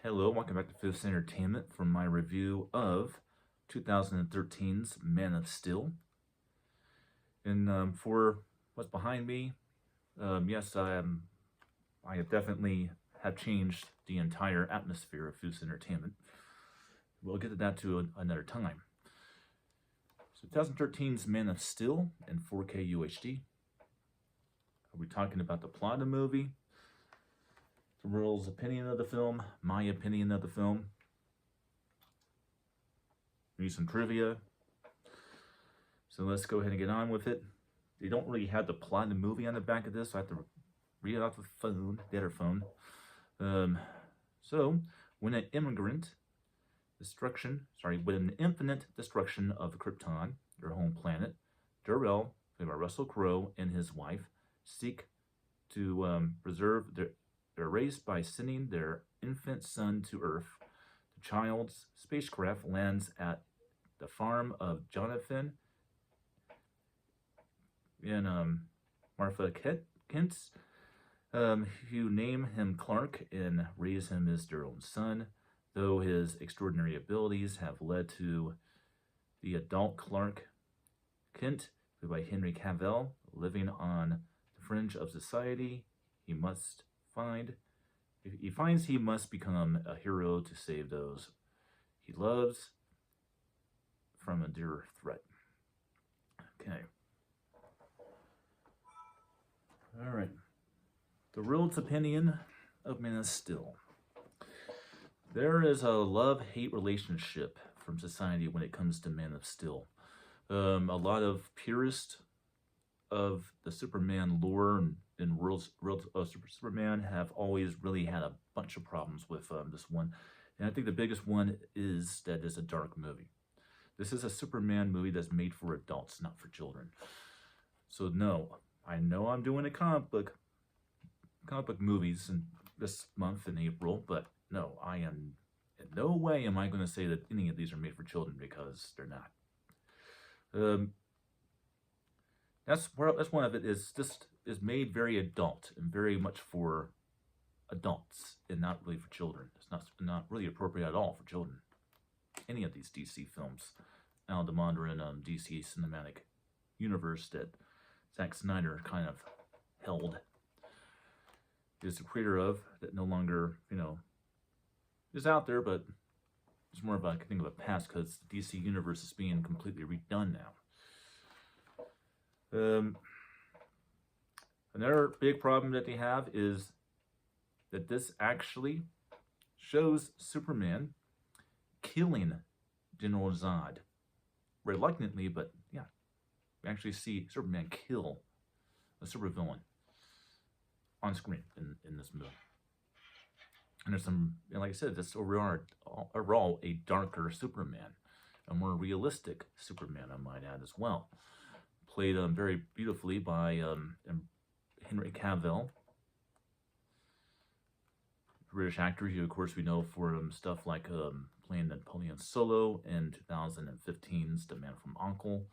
Hello, welcome back to Fifth Entertainment for my review of 2013's Man of Steel. And for what's behind me, yes, I have definitely have changed the entire atmosphere of Fifth Entertainment. We'll get to that another time. So 2013's Man of Steel in 4K UHD. Are we talking about the plot of the movie? The world's opinion of the film, my opinion of the film, maybe some trivia. So let's go ahead and get on with it. They don't really have the plot of the movie on the back of this, so I have to read it off the phone, the other phone. So, when an infinite destruction of Krypton, their home planet, Jor-El, played by Russell Crowe, and his wife seek to preserve their race by sending their infant son to Earth. The child's spacecraft lands at the farm of Jonathan and Martha Kent's, who name him Clark and raise him as their own son, though his extraordinary abilities have led to the adult Clark Kent, played by Henry Cavill, living on the fringe of society. He finds he must become a hero to save those he loves from a dear threat. Okay. All right. The world's opinion of Man of Steel. There is a love-hate relationship from society when it comes to Man of Steel. A lot of purists of the Superman lore and worlds of Superman have always really had a bunch of problems with this one. And I think the biggest one is that it's a dark movie. This is a Superman movie that's made for adults, not for children. So no, I know I'm doing a comic book movies in this month in April, but no, I am in no way am I going to say that any of these are made for children, because they're not. That's one of it. Is just is made very adult and very much for adults and not really for children. It's not really appropriate at all for children. Any of these DC films, out of the modern DC cinematic universe that Zack Snyder kind of held, is the creator of, that no longer, is out there, but it's more of a thing of a past because the DC universe is being completely redone now. Another big problem that they have is that this actually shows Superman killing General Zod. Reluctantly, but yeah, we actually see Superman kill a supervillain on screen in this movie. And there's some, like I said, this overall a darker Superman, a more realistic Superman, I might add as well. Played very beautifully by Henry Cavill, British actor who, of course, we know for stuff like playing Napoleon Solo in 2015's The Man from U.N.C.L.E.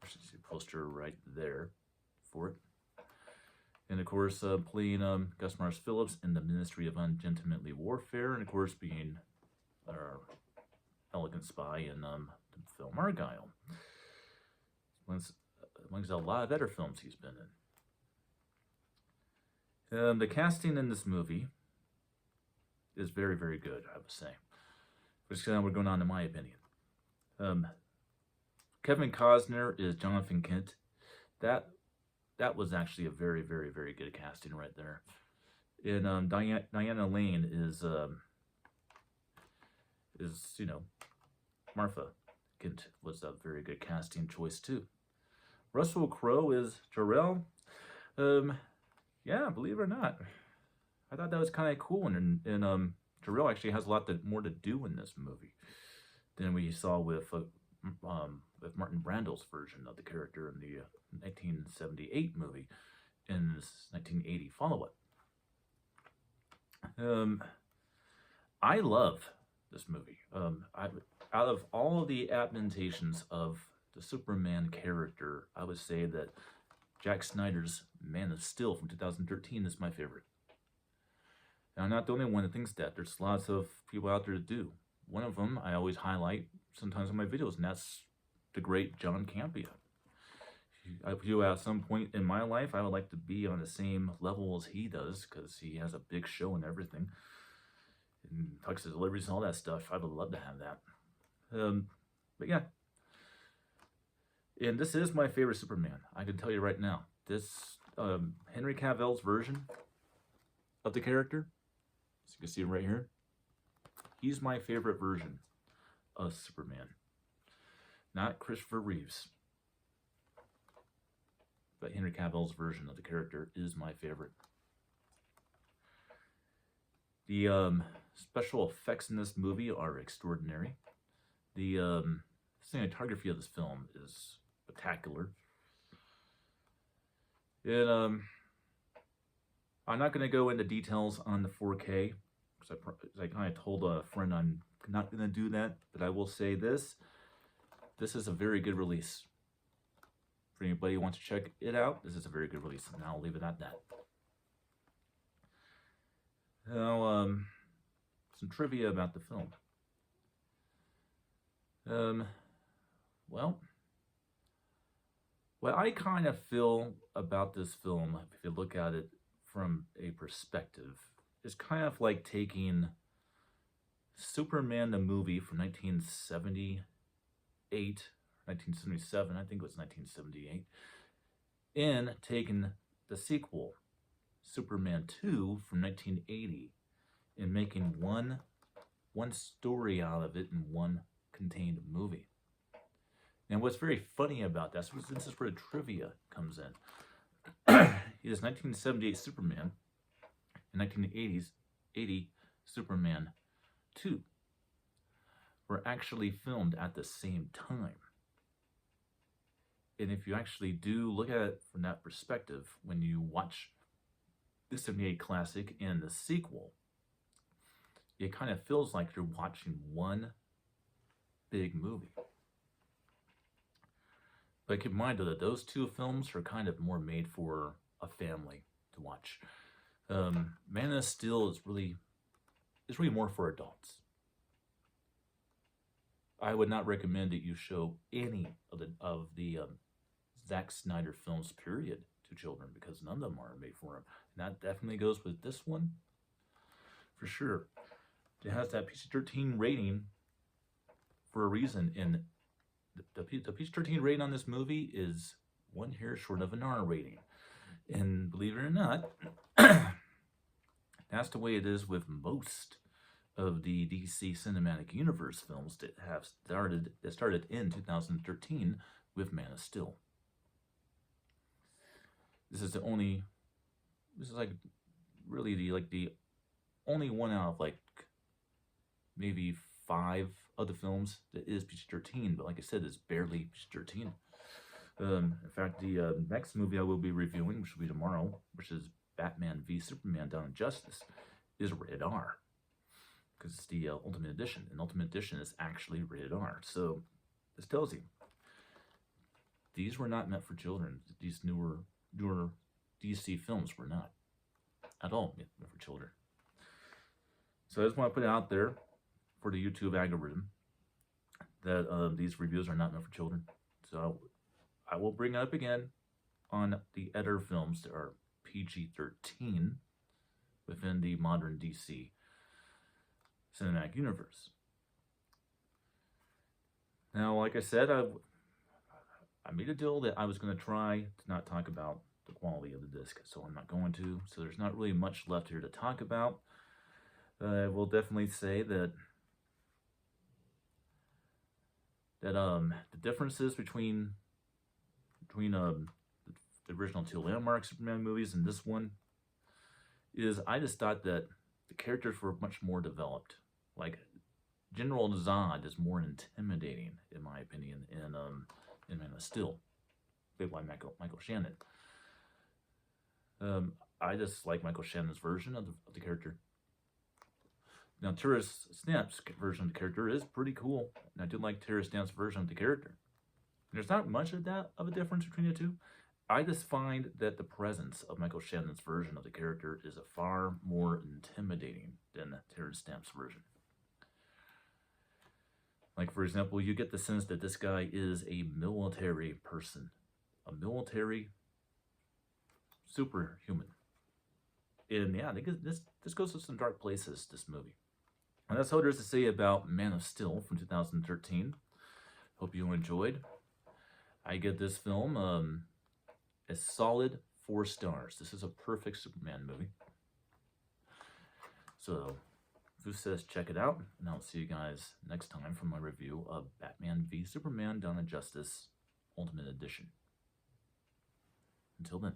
There's a poster right there for it. And of course, playing Gus Mars Phillips in The Ministry of Ungentlemanly Warfare, and of course being our elegant spy in the film Argyle. Amongst a lot of other films he's been in. The casting in this movie is very, very good, I would say. Which we're going on to my opinion. Kevin Costner is Jonathan Kent. That was actually a very, very, very good casting right there. And Diana Lane is Martha Kent was a very good casting choice too. Russell Crowe is Jor-El. Yeah, believe it or not, I thought that was kind of cool, and Jor-El actually has a lot more to do in this movie than we saw with Martin Brandt's version of the character in the 1978 movie and this 1980 follow-up. I love this movie. Out of all of the adaptations of the Superman character, I would say that Zack Snyder's Man of Steel from 2013 is my favorite. And I'm not the only one that thinks that. There's lots of people out there that do. One of them I always highlight sometimes in my videos, and that's the great John Campea. I feel at some point in my life I would like to be on the same level as he does, because he has a big show and everything, and talks to deliveries and all that stuff. I would love to have that. But yeah, and this is my favorite Superman. I can tell you right now. This Henry Cavill's version of the character, as you can see right here, he's my favorite version of Superman. Not Christopher Reeves, but Henry Cavill's version of the character is my favorite. The special effects in this movie are extraordinary. The cinematography of this film is spectacular. And I'm not going to go into details on the 4K, because I kind of told a friend I'm not going to do that, but I will say this. This is a very good release. For anybody who wants to check it out, this is a very good release, and I'll leave it at that. Now, some trivia about the film. Well, what I kind of feel about this film, if you look at it from a perspective, is kind of like taking Superman the movie from 1978, 1977, I think it was 1978, and taking the sequel, Superman 2 from 1980, and making one story out of it in one contained movie. And what's very funny about that, so this is where the trivia comes in, is 1978 Superman and 1980 Superman 2 were actually filmed at the same time. And if you actually do look at it from that perspective, when you watch the 78 classic and the sequel, it kind of feels like you're watching one big movie. But keep in mind that those two films are kind of more made for a family to watch. Man of Steel is really more for adults. I would not recommend that you show any of the Zack Snyder films, period, to children, because none of them are made for them. And that definitely goes with this one, for sure. It has that PG-13 rating for a reason, and the PG-13 rating on this movie is one hair short of an R rating. And believe it or not, that's the way it is with most of the DC Cinematic Universe films that started in 2013 with Man of Steel. This is like really the only one out of like maybe 5 other films that is PG-13, but like I said, it's barely PG-13. In fact, the next movie I will be reviewing, which will be tomorrow, which is Batman v Superman: Dawn of Justice, is rated R, because it's the Ultimate Edition, and Ultimate Edition is actually rated R. So this tells you these were not meant for children. These newer DC films were not at all meant for children. So I just want to put it out there for the YouTube algorithm that these reviews are not meant for children. So I will bring it up again on the other films that are PG-13 within the modern DC Cinematic Universe. Now, like I said, I made a deal that I was going to try to not talk about the quality of the disc, so I'm not going to. So there's not really much left here to talk about. I will definitely say that the differences between the original two Landmark Superman movies and this one is I just thought that the characters were much more developed. Like General Zod is more intimidating, in my opinion, in Man of Steel, played by Michael Shannon. I just like Michael Shannon's version of the character. Now, Terrence Stamp's version of the character is pretty cool, and I do like Terrence Stamp's version of the character. There's not much of a difference between the two. I just find that the presence of Michael Shannon's version of the character is far more intimidating than Terrence Stamp's version. Like, for example, you get the sense that this guy is a military person, a military superhuman. And yeah, this goes to some dark places, this movie. And that's all there is to say about Man of Steel from 2013. Hope you enjoyed. I give this film a solid 4 stars. This is a perfect Superman movie. So, Vu says check it out, and I'll see you guys next time for my review of Batman v Superman: Dawn of Justice Ultimate Edition. Until then.